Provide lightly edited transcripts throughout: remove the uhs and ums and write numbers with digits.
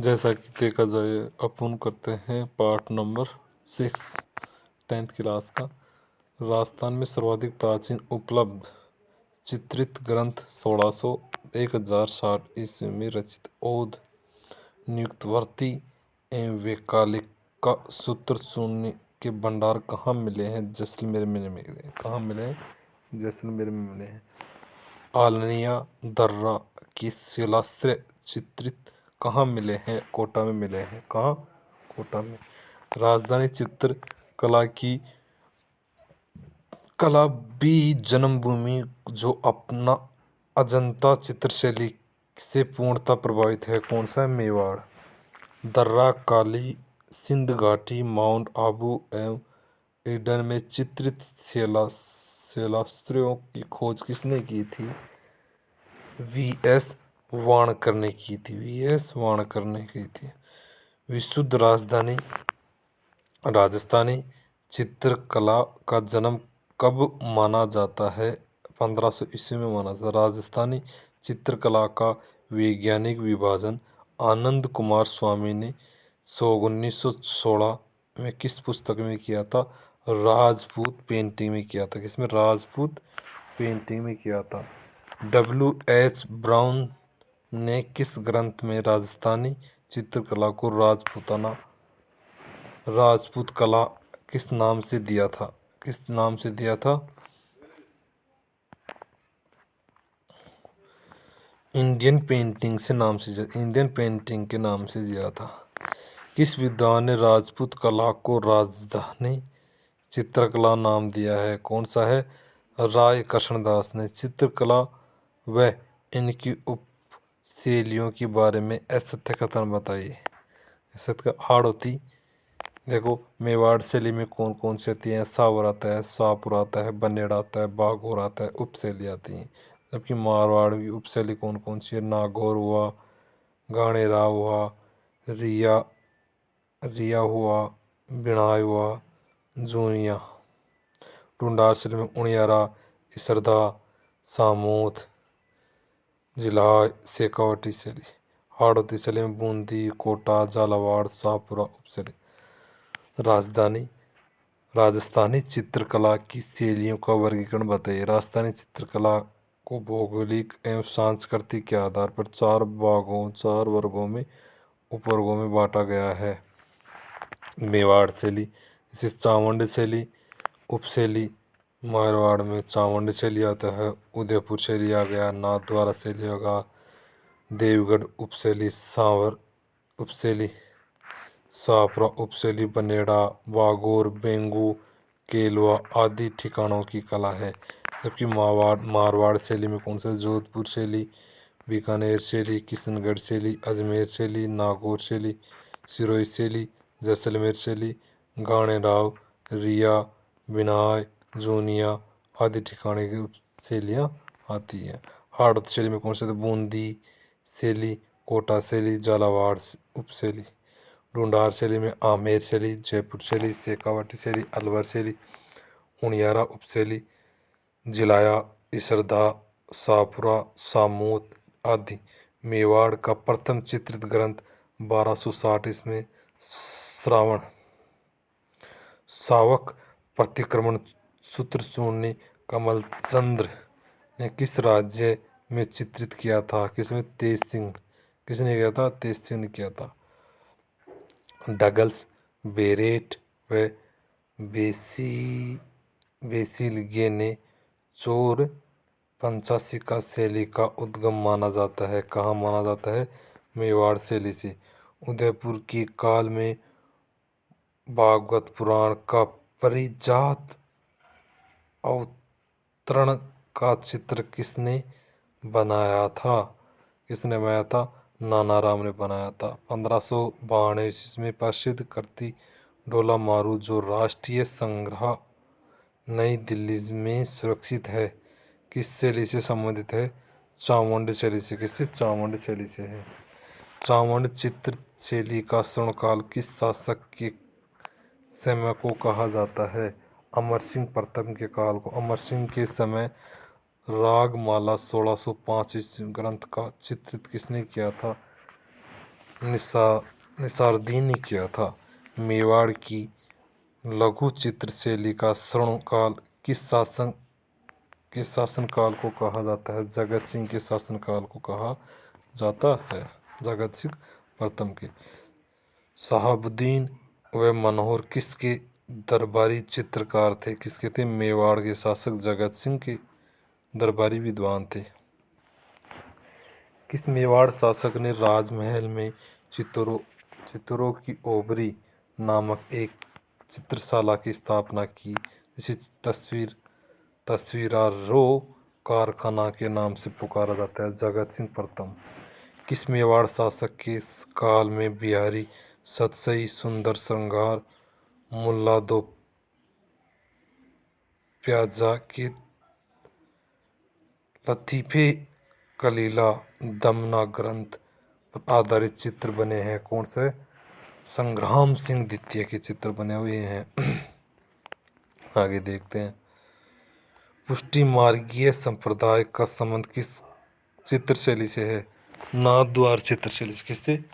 जैसा कि देखा जाए अपन करते हैं पार्ट नंबर 6 10th क्लास का। राजस्थान में सर्वाधिक प्राचीन उपलब्ध चित्रित ग्रंथ 1660 ईस्वी में रचित औध नियुक्तवर्ती एवं वैकालिका सूत्र शून्य के भंडार कहाँ मिले हैं? जैसलमेर में मिले। कहाँ मिले हैं? जैसलमेर में मिले हैं। आलनिया दर्रा की शिलाश्रय चित्रित कहाँ मिले हैं? कोटा में मिले हैं। कहाँ? कोटा में। राजधानी चित्रकला की कला भी जन्मभूमि जो अपना अजंता चित्रशैली से पूर्णतः प्रभावित है, कौन सा है? मेवाड़। दर्रा काली सिंध घाटी माउंट आबू एवं ईडन में चित्रित शिलाश्रयों की खोज किसने की थी? वी.एस. वाणकर ने की थी। वी.एस. वाणकर ने की थी। विशुद्ध राजधानी राजस्थानी चित्रकला का जन्म कब माना जाता है? 1500 ईस्वी में माना जाता है। राजस्थानी चित्रकला का वैज्ञानिक विभाजन आनंद कुमार स्वामी ने 1916 में किस पुस्तक में किया था? राजपूत पेंटिंग में किया था। किसमें? राजपूत पेंटिंग में किया था। W.H. ब्राउन ने किस ग्रंथ में राजस्थानी चित्रकला को राजपूत कला किस नाम से दिया था? किस नाम से दिया था? इंडियन पेंटिंग के नाम से दिया था। किस विद्वान ने राजपूत कला को राजधानी चित्रकला नाम दिया है? कौन सा है? राय कृष्णदास ने। चित्रकला व इनकी उपशैलियों के बारे में असत्य कथन बताइए। असत्य हाड़ौती। देखो, मेवाड़ शैली में कौन कौन सी आती है? सावर आता है, शाहपुर आता है, बनेड़ आता है, बाघोर आता है, उपशैली आती हैं। जबकि मारवाड़ की उपशैली कौन कौन सी है? नागौर हुआ, गाणेराव हुआ, रिया हुआ, बिणाई हुआ, जूनिया। ढूंढार शैली में उनियारा, इसरदा, सामूत, जिलाह, शेखावटी शैली। हाड़ौती शैली में बूंदी, कोटा, झालावाड़, शाहपुरा उपशैली। राजस्थानी चित्रकला की शैलियों का वर्गीकरण बताइए। राजस्थानी चित्रकला को भौगोलिक एवं सांस्कृतिक के आधार पर 4 वर्गों में उपवर्गों में बांटा गया है। मेवाड़ शैली, इसे चामुंड शैली उपशैली। मारवाड़ में चामुंड शैली आता है। उदयपुर शैली आ गया, नाथद्वारा शैली होगा, देवगढ़ उपशैली, सांवर उपशैली, शाहपुरा उपशैली, बनेड़ा, बागोर, बेंगू, केलवा आदि ठिकानों की कला है। जबकि मारवाड़ शैली में कौन सा? जोधपुर शैली, बीकानेर शैली, किशनगढ़ शैली, अजमेर शैली, नागौर शैली, सिरोही शैली, जैसलमेर शैली, गाणेराव, रिया, बिनाय, जूनिया आदि ठिकाने की शैलियाँ आती हैं। हाड़ौती शैली में कौन सा? बूंदी शैली, कोटा शैली, झालावाड़ उपशैली। ढूंढार शैली में आमेर शैली, जयपुर शैली, शेखावटी शैली, अलवर शैली, उनियारा उपशैली, जिलाया, इसरदा, शाहपुरा, सामूत आदि। मेवाड़ का प्रथम चित्रित ग्रंथ 1260 ईस्वी श्रावण शावक प्रतिक्रमण सूत्र शून्य कमलचंद्र ने किस राज्य में चित्रित किया था? किसमें? तेज सिंह। किसने किया था? तेज सिंह ने किया था। डगल्स, बेरेट व बेसिलगे ने चोर पंचाशिका शैली का उद्गम माना जाता है। कहाँ माना जाता है? मेवाड़ शैली से। उदयपुर के काल में भागवत पुराण का परिजात अवतरण का चित्र किसने बनाया था? किसने बनाया था? नानाराम ने बनाया था। 1592 ईस्वी में प्रसिद्ध कृति ढोला मारू जो राष्ट्रीय संग्रह नई दिल्ली में सुरक्षित है, किस शैली से संबंधित है? चामुंड शैली से। किससे? चामुंड शैली से है। चामुंड चित्र शैली का स्वर्णकाल किस शासक के समय को कहा जाता है? अमर सिंह प्रथम के काल को। अमर सिंह के समय रागमाला 1605 ईस्वी ग्रंथ का चित्रित किसने किया था? निसारदीन ने किया था। मेवाड़ की लघु चित्र शैली का स्वर्णकाल किस शासनकाल को कहा जाता है? जगत सिंह के शासनकाल को कहा जाता है, जगत सिंह प्रथम के। शहाबुद्दीन व मनोहर किसके दरबारी चित्रकार थे? किसके थे? मेवाड़ के शासक जगत सिंह के दरबारी विद्वान थे। किस मेवाड़ शासक ने राजमहल में चित्रों की ओबरी नामक एक चित्रशाला की स्थापना की, जिसे तस्वीरारो कारखाना के नाम से पुकारा जाता है? जगत सिंह प्रथम। किस मेवाड़ शासक के काल में बिहारी सतसई, सुंदर श्रृंगार, मुल्ला दो प्याजा के लतीफ़े कलीला दमना ग्रंथ पर आधारित चित्र बने हैं? कौन से? संग्राम सिंह द्वितीय के चित्र बने हुए हैं। आगे देखते हैं। पुष्टि मार्गीय संप्रदाय का संबंध किस चित्रशैली से है? नाथद्वार चित्रशैली से। किससे?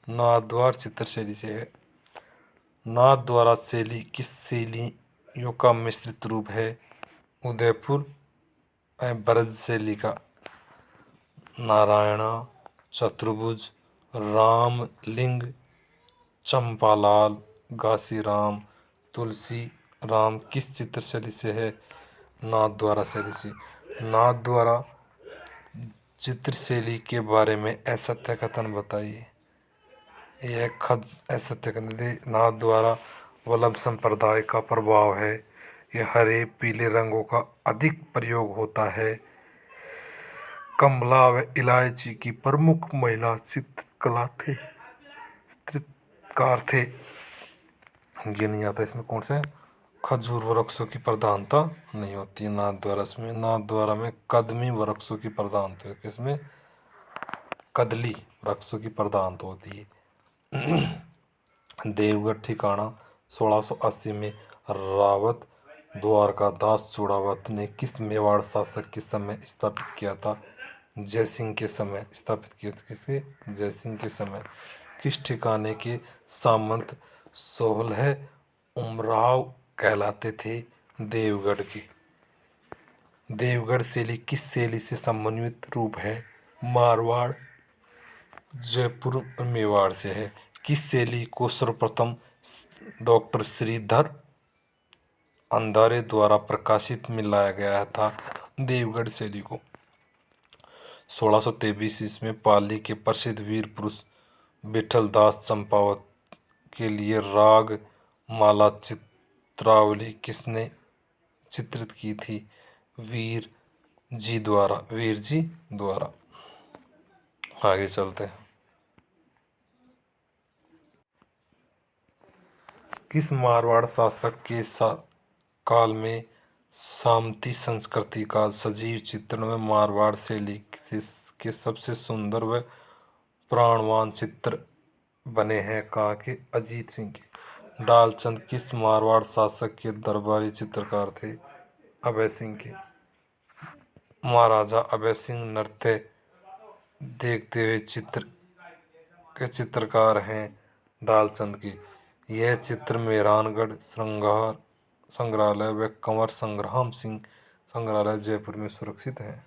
नाथद्वार चित्रशैली से है। नाथद्वारा शैली किस शैलियों का मिश्रित रूप है? उदयपुर ब्रज शैली का। नारायणा, चतुर्भुज, रामलिंग, चंपालाल, घासीराम, तुलसी राम किस चित्रशैली से है? नाथद्वारा शैली से। नाथद्वारा चित्रशैली के बारे में असत्य कथन बताइए। यह असत्य कथन नाथद्वारा वल्लभ संप्रदाय का प्रभाव है। यह हरे पीले रंगों का अधिक प्रयोग होता है। कमला व इलायची की प्रमुख महिला चित्रकार थे। ये नहीं आता इसमें। कौन से? खजूर वृक्षों की प्रधानता नहीं होती नाथद्वारा में। नाथद्वारा में कदमी वृक्षों की प्रधानता। किसमें? कदली वृक्षों की प्रधानता होती है। देवगढ़ ठिकाना 1680 में रावत द्वारकादास चूड़ावत ने किस मेवाड़ शासक के समय स्थापित किया था? जयसिंह के समय स्थापित किया था। किसके? जयसिंह के समय। किस ठिकाने के सामंत सोलह उमराव कहलाते थे? देवगढ़ के। देवगढ़ शैली किस शैली से समन्वित रूप है? मारवाड़, जयपुर मेवाड़ से है। किस शैली को सर्वप्रथम डॉक्टर श्रीधर अंधारे द्वारा प्रकाशित में लाया गया था? देवगढ़ शैली को। 1623 ईस्वी में पाली के प्रसिद्ध वीर पुरुष विठलदास चंपावत के लिए राग माला चित्रावली किसने चित्रित की थी? वीर जी द्वारा। आगे चलते हैं। किस मारवाड़ शासक के काल में सामंती संस्कृति का सजीव चित्रण में मारवाड़ शैली के सबसे सुंदर व प्राणवान चित्र बने हैं? कहाँ के? अजीत सिंह के। डालचंद किस मारवाड़ शासक के दरबारी चित्रकार थे? अभय सिंह के। महाराजा अभय सिंह नृत्य देखते हुए चित्रकार हैं डालचंद के। यह चित्र मेहरानगढ़ संग्रहालय व कंवर संग्राम सिंह संग्रहालय जयपुर में सुरक्षित है।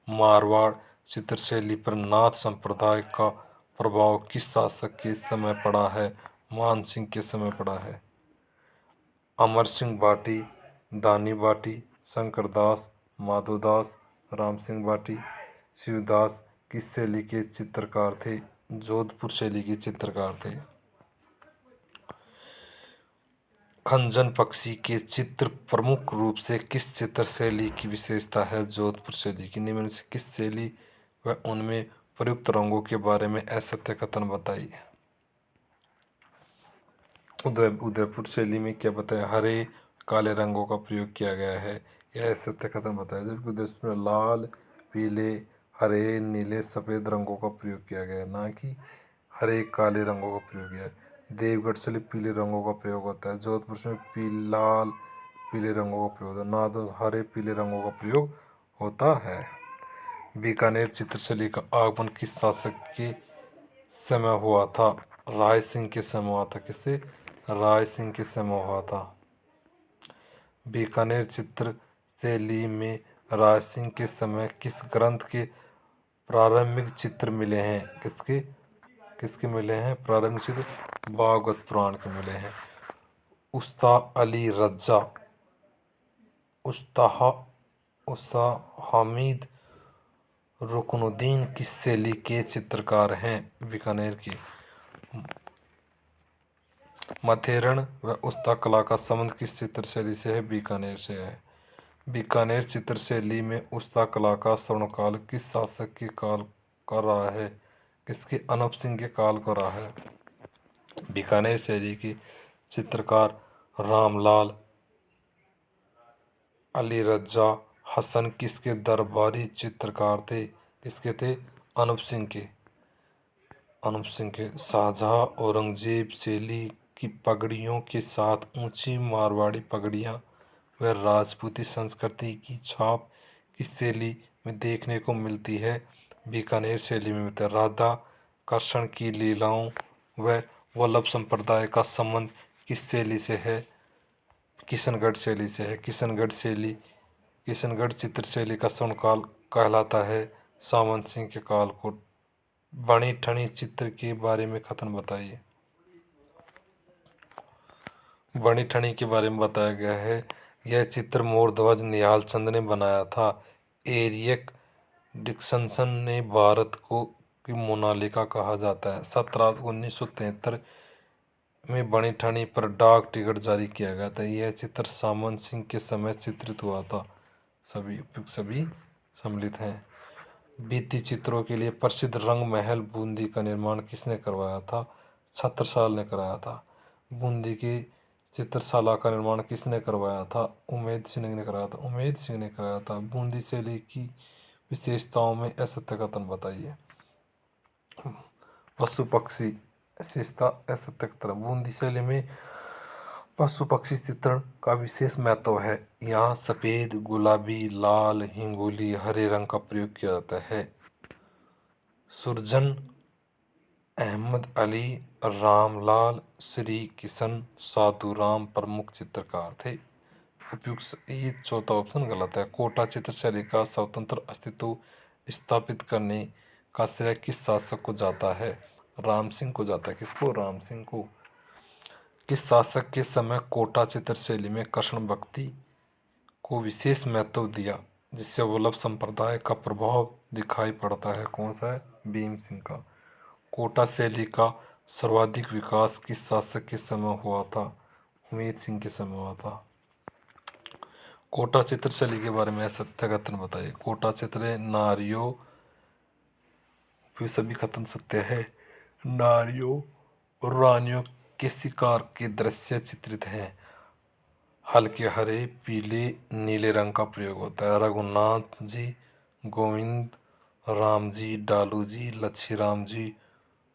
मारवाड़ चित्रशैली पर नाथ संप्रदाय का प्रभाव किस शासक के समय पड़ा है? मान सिंह के समय पड़ा है। अमर सिंह भाटी, दानी भाटी, शंकरदास, माधोदास, राम सिंह भाटी, शिवदास किस शैली के चित्रकार थे? जोधपुर शैली के चित्रकार थे। खंजन पक्षी के चित्र प्रमुख रूप से किस चित्र शैली की विशेषता है? जोधपुर शैली की। निम्न से किस शैली व उनमें प्रयुक्त रंगों के बारे में असत्य कथन बताइए। उदयपुर शैली में क्या बताया? हरे काले रंगों का प्रयोग किया गया है। यह असत्य कथन बताया। जबकि उदयपुर में लाल, पीले, हरे, नीले, सफ़ेद रंगों का प्रयोग किया गया है, ना कि हरे काले रंगों का प्रयोग किया है। देवगढ़ शैली पीले रंगों का प्रयोग होता है। जोधपुर में लाल पीले रंगों का प्रयोग होता है, ना तो हरे पीले रंगों का प्रयोग होता है। बीकानेर चित्रशैली का आगमन किस शासक के समय हुआ था? राय सिंह के समय हुआ था। किससे? राय सिंह के समय हुआ था। बीकानेर चित्र शैली में राय सिंह के समय किस ग्रंथ के प्रारंभिक चित्र मिले हैं? किसके किसके मिले हैं प्रारंभिक चित्र? भागवत पुराण के मिले हैं। उस्ताद अली रजा, उस्ताद हामिद रुकनुद्दीन किस शैली के चित्रकार हैं? बीकानेर की। माथेरन व उस्ताद कला का संबंध किस चित्र शैली से है? बीकानेर से है। बीकानेर चित्र शैली में उस्ताद कला का स्वर्णकाल किस शासक के काल का रहा है? किसके? अनूप सिंह के काल का रहा है। बीकानेर शैली के चित्रकार रामलाल, अली रजा, हसन किसके दरबारी चित्रकार थे? किसके थे? अनूप सिंह के। अनूप सिंह के। शाहजहां औरंगजेब शैली की पगड़ियों के साथ ऊंची मारवाड़ी पगड़ियां व राजपूती संस्कृति की छाप किस शैली में देखने को मिलती है? बीकानेर शैली में मिलता है। राधा कृष्ण की लीलाओं व वल्लभ संप्रदाय का संबंध किस शैली से है? किशनगढ़ शैली से है। किशनगढ़ चित्र शैली का स्वर्णकाल कहलाता है सामंत सिंह के काल को। बनी ठनी चित्र के बारे में कथन बताइए। बनी ठनी के बारे में बताया गया है, यह चित्र मोरध्वज निहाल चंद ने बनाया था। एरिक डिक्सन ने भारत को की मोनालिका कहा जाता है। 1973 में बनी ठनी पर डाक टिकट जारी किया गया था। यह चित्र सामंत सिंह के समय चित्रित हुआ था। सभी उपयुक्त सभी सम्मिलित हैं। भित्ति चित्रों के लिए प्रसिद्ध रंग महल बूंदी का निर्माण किसने करवाया था? छत्रसाल ने कराया था। बूंदी की चित्रशाला का निर्माण किसने करवाया था? उमेद सिंह ने कराया था। उमेद सिंह ने कराया था। बूंदी शैली की विशेषताओं में असत्य कथन बताइए। पशु पक्षी विशेषता असत्य कथन। बूंदी शैली में पशु पक्षी चित्रण का विशेष महत्व है। यहाँ सफ़ेद, गुलाबी, लाल, हिंगोली, हरे रंग का प्रयोग किया जाता है। सुरजन, अहमद अली, रामलाल, श्री किशन, साधुराम प्रमुख चित्रकार थे। उपयुक्त ये चौथा ऑप्शन गलत है। कोटा चित्र शैली का स्वतंत्र अस्तित्व स्थापित करने का श्रेय किस शासक को जाता है? राम सिंह को जाता है। किसको? राम सिंह को। किस शासक के समय कोटा चित्र शैली में कृष्ण भक्ति को विशेष महत्व दिया, जिससे वल्लभ संप्रदाय का प्रभाव दिखाई पड़ता है? कौन सा है? भीम सिंह का। कोटा शैली का सर्वाधिक विकास किस शासक के समय हुआ था? उमेद सिंह के समय हुआ था। कोटा चित्र शैली के बारे में सत्य कथन बताइए। कोटा चित्र नारियों, फिर सभी कथन सत्य है। नारियों और रानियों के शिकार के दृश्य चित्रित हैं। हल्के हरे, पीले, नीले रंग का प्रयोग होता है। रघुनाथ जी, गोविंद राम जी, डालू जी, लच्छी राम जी,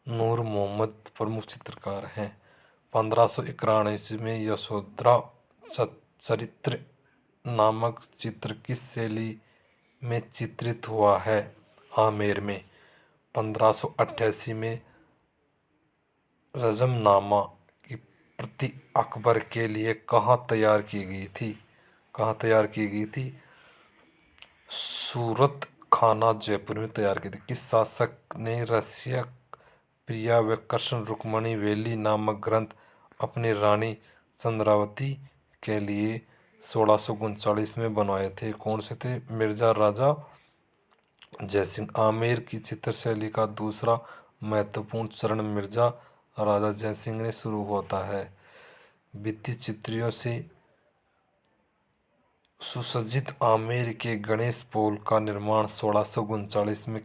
नूर मोहम्मद प्रमुख चित्रकार हैं। 1591 ईस्वी में यशोधरा चरित्र नामक चित्र किस शैली में चित्रित हुआ है? आमेर में। 1588 में रजमनामा की प्रति अकबर के लिए कहाँ तैयार की गई थी? कहाँ तैयार की गई थी? सूरत खाना जयपुर में तैयार की थी। किस शासक ने रसिया प्रिया व कृष्ण रुक्मणी वेली नामक ग्रंथ अपनी रानी चंद्रावती के लिए 1639 में बनवाए थे? कौन से थे? मिर्जा राजा जयसिंह। आमेर की चित्रशैली का दूसरा महत्वपूर्ण चरण मिर्जा राजा जयसिंह ने शुरू होता है। भित्ति चित्रियों से सुसज्जित आमेर के गणेश पोल का निर्माण 1639 में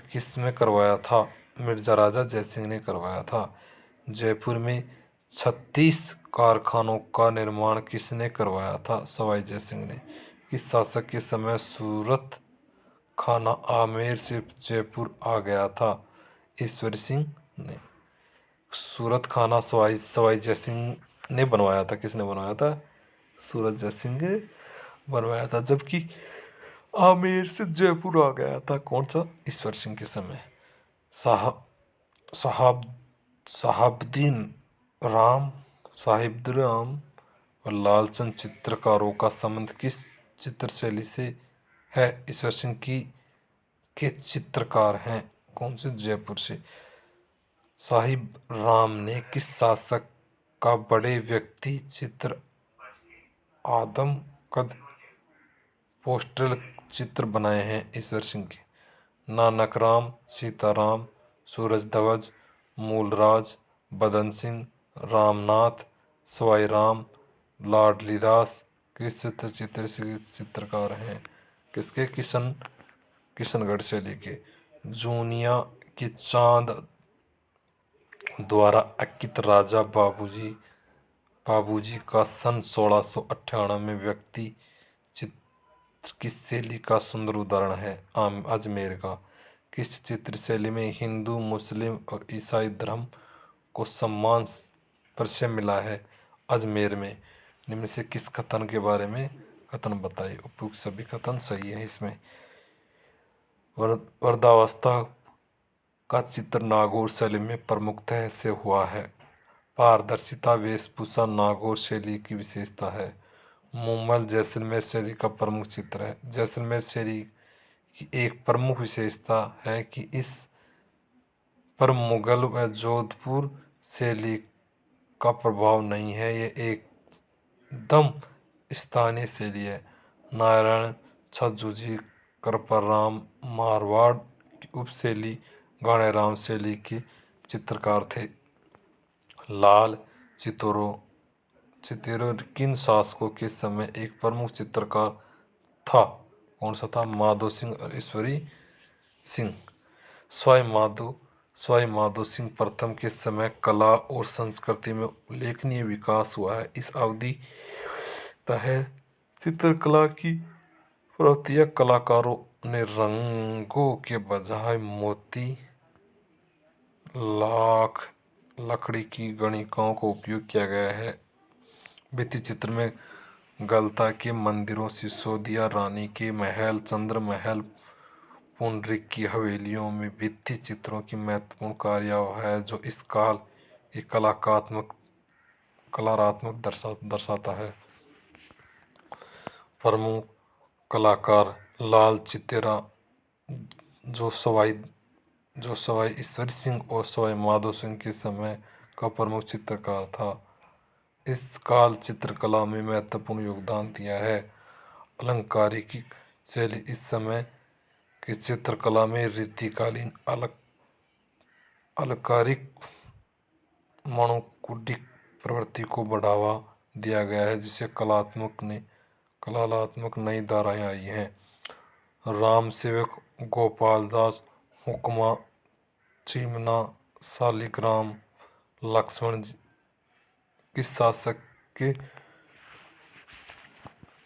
किसने करवाया था? मिर्जा राजा जयसिंह ने करवाया था। जयपुर में 36 कारखानों का निर्माण किसने करवाया था? सवाई जयसिंह ने। किस शासक के समय सूरत खाना आमेर से जयपुर आ गया था? ईश्वर सिंह ने। सूरत खाना सवाई जयसिंह ने बनवाया था। किसने बनवाया था? सूरत जयसिंह ने बनवाया था। जबकि आमेर से जयपुर आ गया था कौन सा? ईश्वर सिंह के समय। साहब साहब साहबदीन राम साहिबदीन राम और लालचंद चित्रकारों का संबंध किस चित्र शैली से है? ईश्वर सिंह की के चित्रकार हैं कौन से? जयपुर से। साहिब राम ने किस शासक का बड़े व्यक्ति चित्र आदम कद पोस्टल चित्र बनाए हैं? ईश्वर सिंह के। नानक राम, सीताराम, सूरज ध्वज, मूलराज, बदन सिंह, रामनाथ, सवाई राम, लाडलीदास किस चित्र से चित्रकार हैं? किसके? किशनगढ़ शैली के। जूनिया के चांद द्वारा अंकित राजा बाबूजी का सन 1698 में व्यक्ति चित्र किस शैली का सुंदर उदाहरण है? अजमेर का। किस चित्र शैली में हिंदू, मुस्लिम और ईसाई धर्म को सम्मान परिचय मिला है? अजमेर में। निम्न से किस कथन के बारे में कथन बताइए? उपयुक्त सभी कथन सही है। इसमें वृद्धावस्था का चित्र नागौर शैली में प्रमुखतः से हुआ है। पारदर्शिता वेशभूषा नागौर शैली की विशेषता है। मुमल जैसलमेर शैली का प्रमुख चित्र है। जैसलमेर शैली की एक प्रमुख विशेषता है कि इस पर मुगल व जोधपुर शैली का प्रभाव नहीं है, ये एकदम स्थानीय शैली है। नारायण छज्जूजी करपराम मारवाड़ की उपशैली गाणेराम शैली के चित्रकार थे। लाल चितोरो किन शासकों के समय एक प्रमुख चित्रकार था? कौन सा था? माधो सिंह और ईश्वरी सिंह। सवाई माधो सिंह प्रथम के समय कला और संस्कृति में उल्लेखनीय विकास हुआ है। इस अवधि तहत चित्रकला की प्रवृत्तियां कलाकारों ने रंगों के बजाय मोती, लाख, लकड़ी की गणिकाओं का उपयोग किया गया है। भित्ति चित्र में गलता के मंदिरों, सिसोदिया रानी के महल, चंद्र महल, पुंडरीक की हवेलियों में भित्ति चित्रों की महत्वपूर्ण कार्य है जो इस काल की कलात्मक दर्शाता है। प्रमुख कलाकार लाल चितेरा जो सवाई ईश्वर सिंह और सवाई माधो सिंह के समय का प्रमुख चित्रकार था। इस काल चित्रकला में महत्वपूर्ण योगदान दिया है। अलंकारिक शैली इस समय की चित्रकला में रीतिकालीन अलंकारिक मानकुडिक प्रवृत्ति को बढ़ावा दिया गया है, जिससे कलात्मक नई धाराएं आई हैं। राम सेवक गोपाल दास, हुक्मा, चिमना, शालिग्राम, लक्ष्मण किस शासक के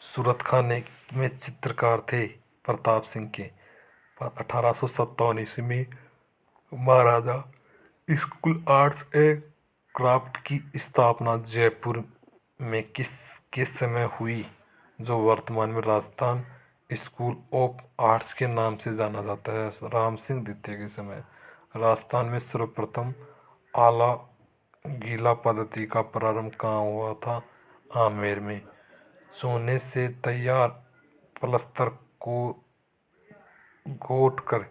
सूरत खाने में चित्रकार थे? प्रताप सिंह के। 1857 ईस्वी में महाराजा स्कूल आर्ट्स एंड क्राफ्ट की स्थापना जयपुर में किस समय हुई, जो वर्तमान में राजस्थान स्कूल ऑफ आर्ट्स के नाम से जाना जाता है? राम सिंह द्वितीय के समय। राजस्थान में सर्वप्रथम आला गीला पद्धति का प्रारंभ कहाँ हुआ था? आमेर में। चूने से तैयार पलस्तर को घोट कर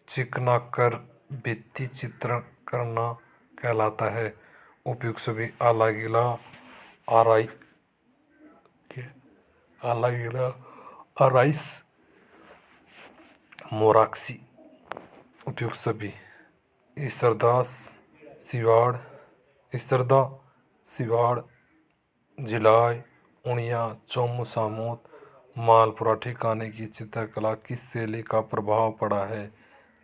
चिकना कर भित्ति चित्रण करना कहलाता है। उपयुक्त सभी आराइस मोराक्सी। उपयुक्त सभी ईसरदा सिवाड़ जिलाई उड़िया चौमू सामोद मालपुरा ठिकाने की चित्रकला किस शैली का प्रभाव पड़ा है?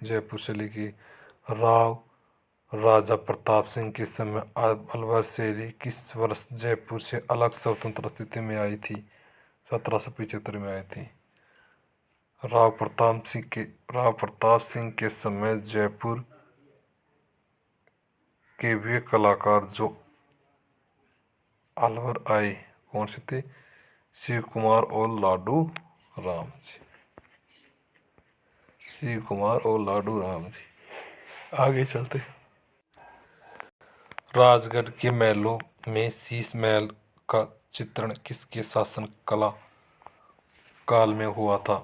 जयपुर शैली की। राजा प्रताप सिंह के समय अलवर शैली किस वर्ष जयपुर से अलग स्वतंत्र स्थिति में आई थी? 1775 में आई थी। राव प्रताप सिंह के समय जयपुर के वे कलाकार जो अलवर आए कौन से थे? शिव कुमार और लाडू राम जी। शिव कुमार और लाडू राम जी। आगे चलते। राजगढ़ के महलों में शीश महल का चित्रण किसके शासन कला काल में हुआ था?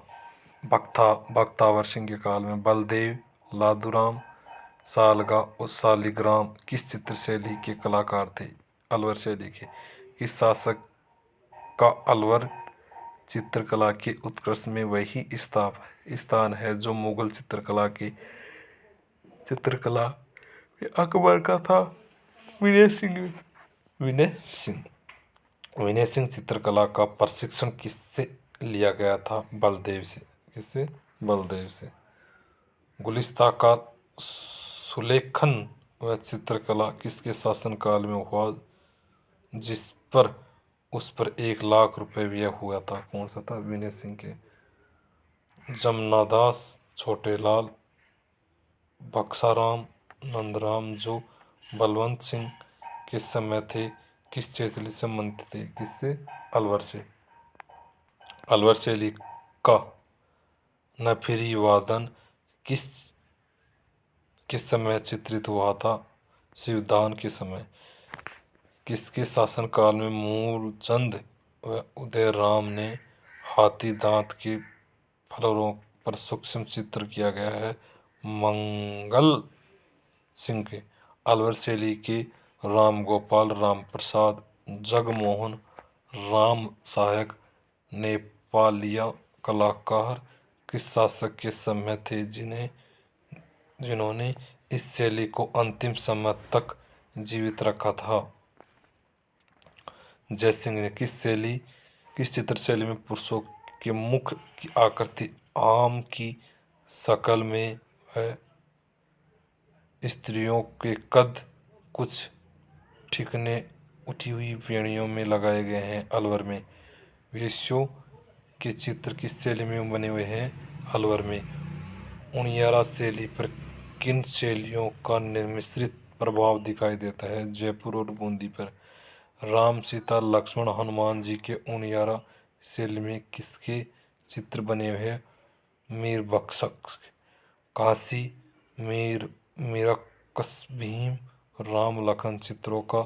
बख्तावर सिंह के काल में। बलदेव, लादूराम, सालगा और शालिग्राम किस चित्र शैली के कलाकार थे? अलवर शैली के। किस शासक का अलवर चित्रकला के उत्कर्ष में वही स्थान है जो मुगल चित्रकला में अकबर का था? विनय सिंह। विनय सिंह। विनय सिंह चित्रकला का प्रशिक्षण किससे लिया गया था? बलदेव से। किससे? बलदेव से। गुलिस्ता का सुलेखन व चित्रकला किसके शासनकाल में हुआ जिस पर उस पर 1 लाख रुपए व्यय हुआ था? कौन सा था? विनय सिंह के। जमनादास, छोटेलाल, बक्साराम, नंदराम जो बलवंत सिंह के समय थे किस शैली से संबंधित थे? किससे? अलवर से। अलवर शैली का नफीरी वादन किस समय चित्रित हुआ था? शिवदान के समय। किसके शासनकाल में मूलचंद व उदयराम ने हाथी दांत के फलकों पर सूक्ष्म चित्र किया गया है? मंगल सिंह के। अलवर शैली के रामगोपाल, रामप्रसाद, जगमोहन राम सहायक नेपालिया कलाकार किस शासक के समय थे जिन्होंने इस शैली को अंतिम समय तक जीवित रखा था? जयसिंह ने। किस चित्र शैली में पुरुषों के मुख की आकृति आम की शक्ल में व स्त्रियों के कद कुछ ठिकने उठी हुई वेणियों में लगाए गए हैं? अलवर में। वेश्यों के चित्र किस शैली में बने हुए हैं? अलवर में। उनियारा शैली पर किन शैलियों का निर्मिश्रित प्रभाव दिखाई देता है? जयपुर और बूंदी पर। राम, सीता, लक्ष्मण, हनुमान जी के उनियारा शैली में किसके चित्र बने हुए हैं? मीरबख्श। काशी, मीरकस, भीम, राम लखन चित्रों का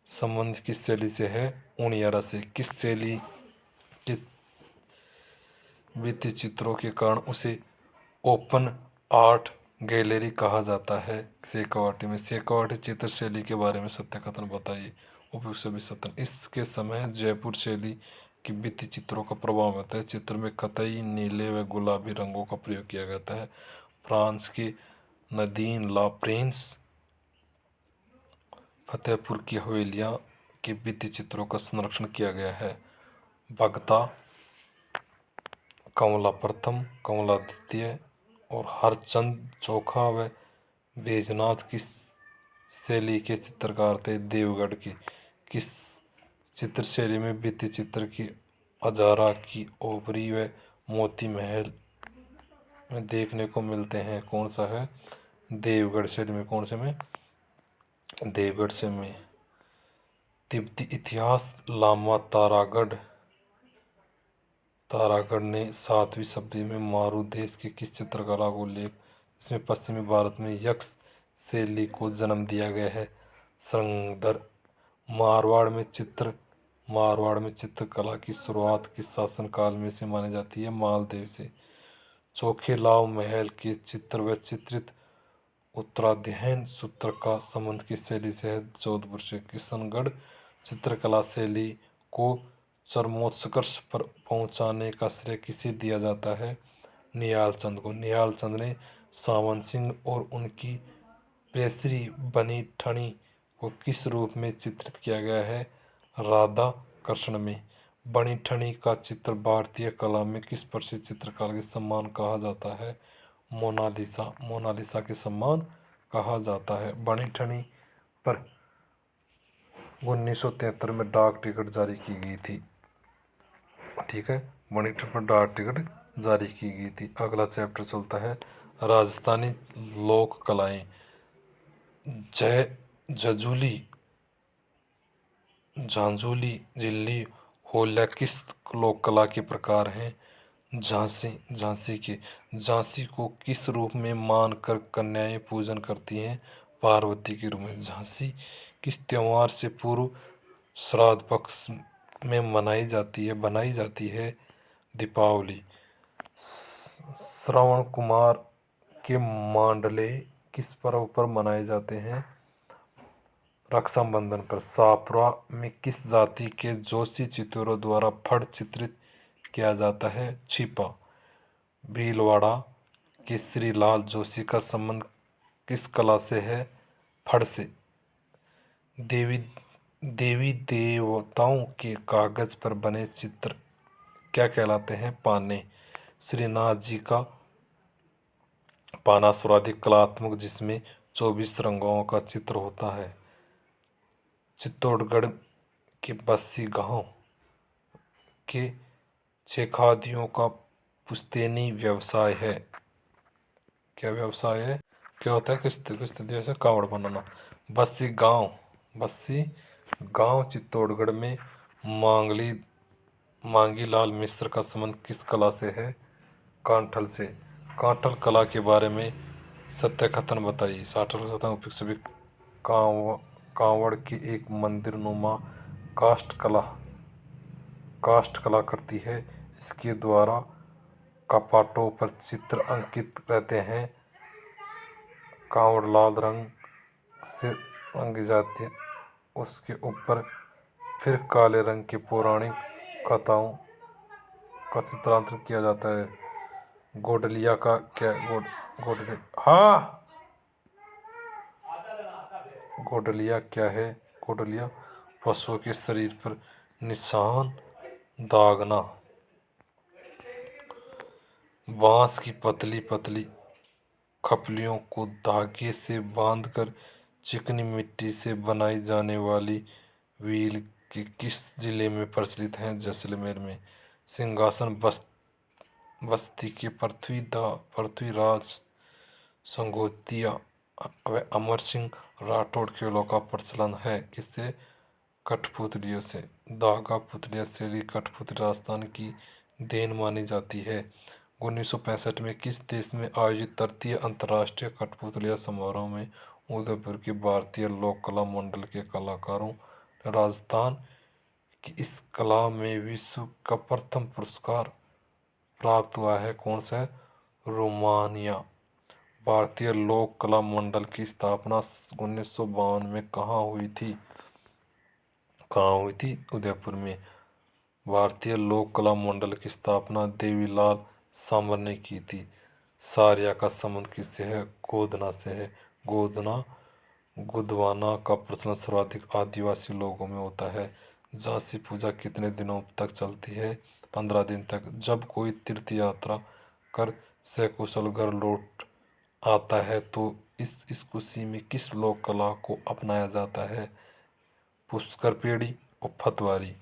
संबंध किस शैली से है? उनियारा से। किस शैली के भित्ति चित्रों के कारण उसे ओपन आर्ट गैलरी कहा जाता है? शेखावाटी में। शेखावाटी चित्र शैली के बारे में सत्य कथन बताइए। उपयुक्त सभी सत्य। इसके समय जयपुर शैली की भित्ति चित्रों का प्रभाव होता है। चित्र में कतई नीले व गुलाबी रंगों का प्रयोग किया जाता है। फ्रांस के नदीन ला प्रिंस फतेहपुर की हवेलियाँ के भित्ति चित्रों का संरक्षण किया गया है। भगता, कमला प्रथम, कमला द्वितीय और हरचंद चोखा व बैजनाथ किस शैली के चित्रकार थे? देवगढ़ के। किस चित्र शैली में भित्ति चित्र की अजारा की ओबरी व मोती महल में देखने को मिलते हैं? कौन सा है? देवगढ़ शैली में। कौन से में? देवगढ़ से में। तिब्बती इतिहास लामा तारागढ़ ने 7वीं सदी में मारू देश के किस चित्रकला को उल्लेख जिसमें पश्चिमी भारत में यक्ष शैली को जन्म दिया गया है? श्रृंगधर। मारवाड़ में चित्रकला की शुरुआत किस शासनकाल में से मानी जाती है? मालदेव से। चोखेलाव महल के चित्र व चित्रित उत्तराध्ययन सूत्र का संबंध किस शैली से है? जोधपुर से। किशनगढ़ चित्रकला शैली को चरमोत्कर्ष पर पहुंचाने का श्रेय किसे दिया जाता है? निहाल चंद को। निहाल चंद ने सावन सिंह और उनकी प्रेयसी बनी ठनी को किस रूप में चित्रित किया गया है? राधा कृष्ण में। बनी ठनी का चित्र भारतीय कला में किस प्रसिद्ध चित्रकार के सम्मान कहा जाता है? मोनालिसा। मोनालिसा के सम्मान कहा जाता है। बनी ठनी पर 1973 में डाक टिकट जारी की गई थी। ठीक है, बनी ठनी पर डाक टिकट जारी की गई थी। अगला चैप्टर चलता है राजस्थानी लोक कलाएं। जजूली, झांझुली, जिल्ली, होल्या किस लोक कला के प्रकार हैं? झांसी झांसी को किस रूप में मानकर कन्याएं पूजन करती हैं? पार्वती के रूप में। झांसी किस त्योहार से पूर्व श्राद्ध पक्ष में बनाई जाती है? दीपावली। श्रवण कुमार के मांडले किस पर्व पर मनाए जाते हैं? रक्षाबंधन पर। सापरा में किस जाति के जोशी चित्तौरों द्वारा फड़ चित्रित किया जाता है? छिपा। भीलवाड़ा के श्रीलाल जोशी का संबंध किस कला से है? फड़ से। देवी देवी देवताओं के कागज पर बने चित्र क्या कहलाते हैं? पाने। श्रीनाथ जी का पाना सर्वाधिक कलात्मक जिसमें 24 रंगों का चित्र होता है। चित्तौड़गढ़ के बस्सी गांव के चेखादियों का पुश्तैनी व्यवसाय है। क्या व्यवसाय है? क्या होता है? किस से कावड़ बनाना। बस्सी गांव चित्तौड़गढ़ में मांगीलाल मिश्र का संबंध किस कला से है? कांठल से। कांठल कला के बारे में सत्य कथन बताइए। साठल कथन उपयुक्त सभी कांवड़ की एक मंदिर नुमा काष्ठ कला करती है। इसके द्वारा कपाटों पर चित्र अंकित रहते हैं। कांवड़ लाल रंग से रंगी जाती है, उसके ऊपर फिर काले रंग की पौराणिक कथाओं का चित्रांकन किया जाता है। गोडलिया का क्या गोडलिया क्या है? गोडलिया पशुओं के शरीर पर निशान दागना। बांस की पतली पतली खपलियों को धागे से बांधकर चिकनी मिट्टी से बनाई जाने वाली व्हील के किस जिले में प्रचलित है? जैसलमेर में। सिंहासन बस्ती के पृथ्वीराज संगोतिया व अमर सिंह राठौड़ खेलों का प्रचलन है। किससे? कठपुतलियों से। धागा पुतलिया शैली कठपुतली राजस्थान की देन मानी जाती है। 1965 में किस देश में आयोजित तृतीय अंतर्राष्ट्रीय कठपुतलिया समारोह में उदयपुर के भारतीय लोक कला मंडल के कलाकारों ने राजस्थान की इस कला में विश्व का प्रथम पुरस्कार प्राप्त हुआ है? कौन सा है? रोमानिया। भारतीय लोक कला मंडल की स्थापना 1952 में कहाँ हुई थी? उदयपुर में। भारतीय लोक कला मंडल की स्थापना देवीलाल सामर ने की थी। सारिया का संबंध किससे है? गोदना से है। गोदवाना का प्रचलन सर्वाधिक आदिवासी लोगों में होता है। झांसी पूजा कितने दिनों तक चलती है? 15 दिन तक। जब कोई तीर्थ यात्रा कर सकुशल घर लौट आता है तो इस खुशी में किस लोक कला को अपनाया जाता है? पुष्कर पेड़ी और फतवारी।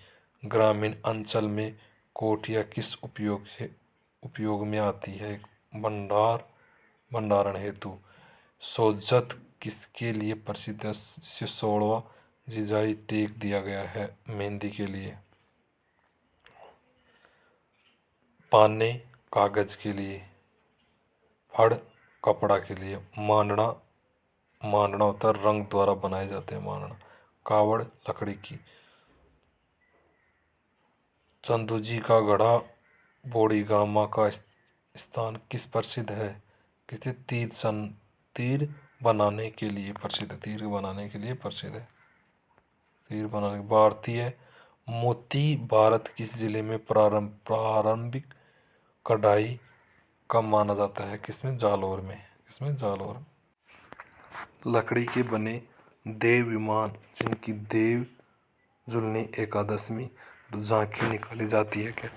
ग्रामीण अंचल में कोठिया किस उपयोग में आती है? भंडारण हेतु। सोजत किसके लिए प्रसिद्ध है जिसे 16वां जिजाई टेक दिया गया है? मेहंदी के लिए। पाने कागज के लिए। फड़ कपड़ा के लिए। मांडना होता है रंग द्वारा बनाए जाते हैं मांडना। कावड़ लकड़ी की। चंदूजी का गढ़ा बोड़ी गामा का स्थान किस प्रसिद्ध है? किसी तीर बनाने के लिए प्रसिद्ध है। तीर बनाने। भारतीय मोती भारत किस जिले में प्रारंभिक कढ़ाई का माना जाता है? किसमें? जालौर में। लकड़ी के बने देव विमान जिनकी देव जुलनी एकादशमी झांकी निकाली जाती है क्या?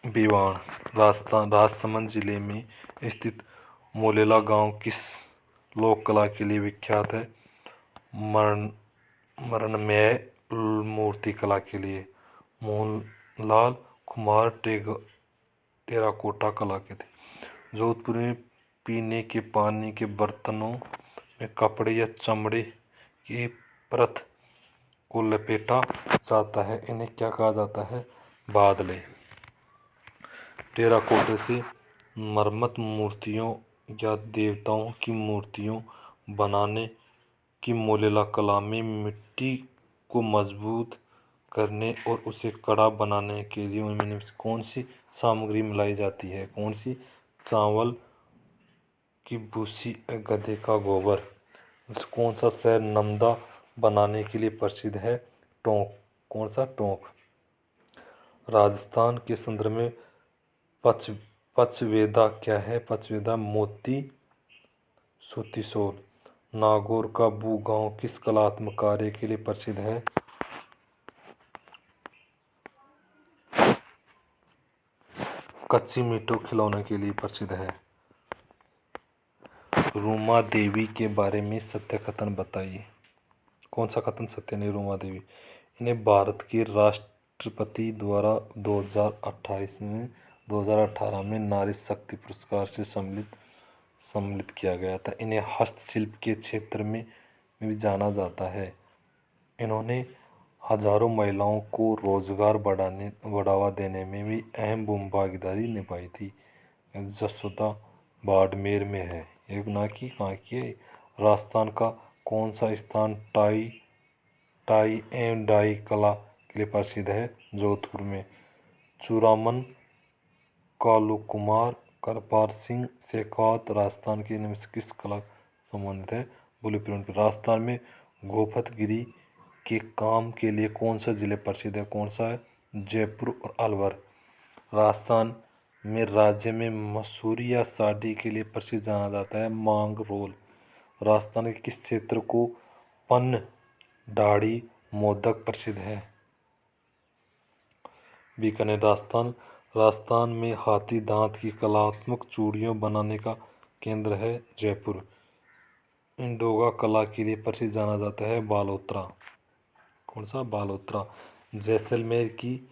बीवाण। राजसमंद जिले में स्थित मोलेला गांव किस लोक कला के लिए विख्यात है? मरणमय मूर्ति कला के लिए। मोहनलाल कुमार टेराकोटा कला के थे। जोधपुर में पीने के पानी के बर्तनों में कपड़े या चमड़े की परत को लपेटा जाता है, इन्हें क्या कहा जाता है? बादले। टेराकोटा से मरम्मत मूर्तियों या देवताओं की मूर्तियों बनाने की मोलेला कला में मिट्टी को मजबूत करने और उसे कड़ा बनाने के लिए उनमें कौन सी सामग्री मिलाई जाती है? कौन सी? चावल की भूसी, गधे का गोबर। कौन सा शहर नमदा बनाने के लिए प्रसिद्ध है? टोंक। कौन सा? टोंक। राजस्थान के संदर्भ में पचवेदा क्या है? पचवेदा मोती सूती शॉल। नागौर का बू गांव किस कलात्मक कार्य के लिए प्रसिद्ध है? कच्ची मीठो खिलौने के लिए प्रसिद्ध है। रूमा देवी के बारे में सत्य कथन बताइए। कौन सा कथन सत्य नहीं? रूमा देवी इन्हें भारत के राष्ट्रपति द्वारा 2018 में नारी शक्ति पुरस्कार से सम्मिलित किया गया था। इन्हें हस्तशिल्प के क्षेत्र में भी जाना जाता है। इन्होंने हजारों महिलाओं को रोजगार बढ़ावा देने में भी अहम भागीदारी निभाई थी। जसोदा बाड़मेर में है। एक ना की कहाँ की है? राजस्थान का कौन सा स्थान टाई एवं डाई कला के लिए प्रसिद्ध है? जोधपुर में। चूड़ामन, कालूकुमार, करपाल सिंह शेखावत राजस्थान के निम्न से किस कला संबंधित है? Blue print. राजस्थान में गोफतगिरी के काम के लिए कौन सा जिले प्रसिद्ध है? कौन सा है? जयपुर और अलवर। राजस्थान में राज्य में मसूरी या साड़ी के लिए प्रसिद्ध जाना जाता है? मांगरोल। राजस्थान के किस क्षेत्र को पन दाढ़ी मोदक प्रसिद्ध है? बीकानेर। राजस्थान में हाथी दांत की कलात्मक चूड़ियों बनाने का केंद्र है? जयपुर। इंडोगा कला के लिए प्रसिद्ध जाना जाता है? बालोतरा। कौन सा? बालोतरा। जैसलमेर की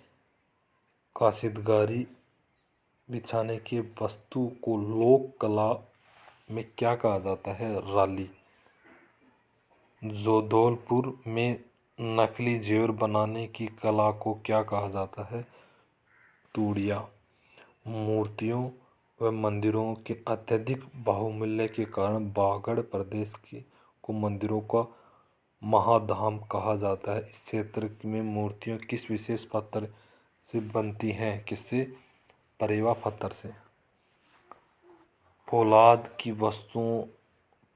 काशीदगारी बिछाने की वस्तु को लोक कला में क्या कहा जाता है? राली। जोधपुर में नकली जेवर बनाने की कला को क्या कहा जाता है? तूड़िया। मूर्तियों व मंदिरों के अत्यधिक बाहुल्य के कारण बागड़ प्रदेश को मंदिरों का महाधाम कहा जाता है। इस क्षेत्र में मूर्तियां किस विशेष पत्थर से बनती हैं? किससे? परेवा पत्थर से। फौलाद की वस्तुओं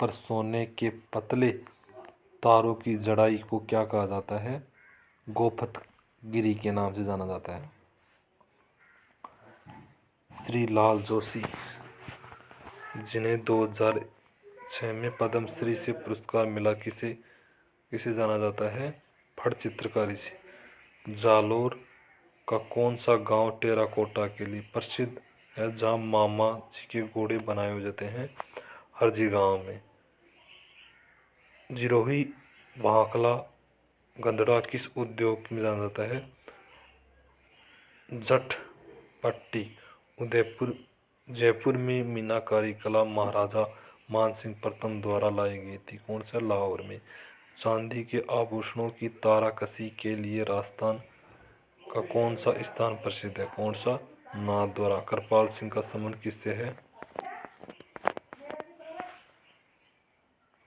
पर सोने के पतले तारों की जड़ाई को क्या कहा जाता है? गोफतगिरी के नाम से जाना जाता है। श्री लाल जोशी जिन्हें 2006 में पद्म श्री से पुरस्कार मिला, किसे जाना जाता है? फट चित्रकारी से। जालोर का कौन सा गांव टेराकोटा के लिए प्रसिद्ध है, जहां मामा जी के घोड़े बनाए जाते हैं? हरजी गांव में। जिरोही भाखला गंधड़ा किस उद्योग में जाना जाता है? जट पट्टी। उदयपुर। जयपुर में मीनाकारी कला महाराजा मानसिंह प्रथम द्वारा लाई गई थी। कौन सा? लाहौर में। चांदी के आभूषणों की ताराकशी के लिए राजस्थान का कौन सा स्थान प्रसिद्ध है? कौन सा? नाथद्वारा। करपाल सिंह का संबंध किससे है?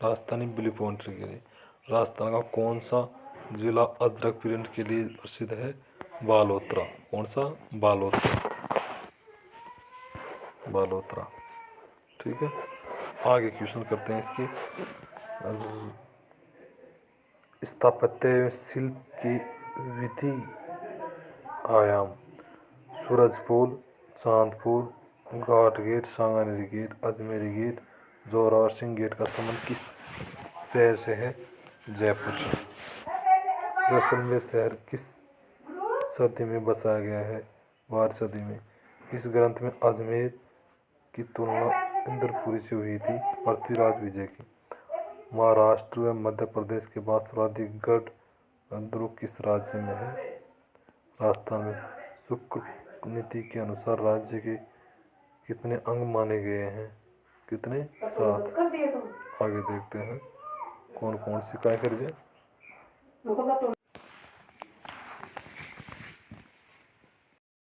राजस्थानी ब्लू पॉइंटर के लिए। राजस्थान का कौन सा जिला अजरक प्रिंट के लिए प्रसिद्ध है? बालोतरा। कौन सा? बालोतरा। ठीक है, आगे क्वेश्चन करते हैं इसके। स्थापत्य शिल्प की विधि आयाम। Surajpol, Chandpur, Ghat gate, Sanganeri gate, Ajmeri gate, Zorawar Singh gate का संबंध किस शहर से है? जयपुर से। जैसलमेर शहर किस सदी में बसाया गया है? 12वीं सदी में। इस ग्रंथ में अजमेर की तुलना इंद्रपुरी से हुई थी पृथ्वीराज विजय की। महाराष्ट्र व मध्य प्रदेश के बाद सर्वाधिक गढ़ दुर्ग किस राज्य में है? राजस्थान में। शुक्र नीति के अनुसार राज्य के कितने अंग माने गए हैं? कितने? 7। आगे देखते हैं कौन कौन सी काय करिए।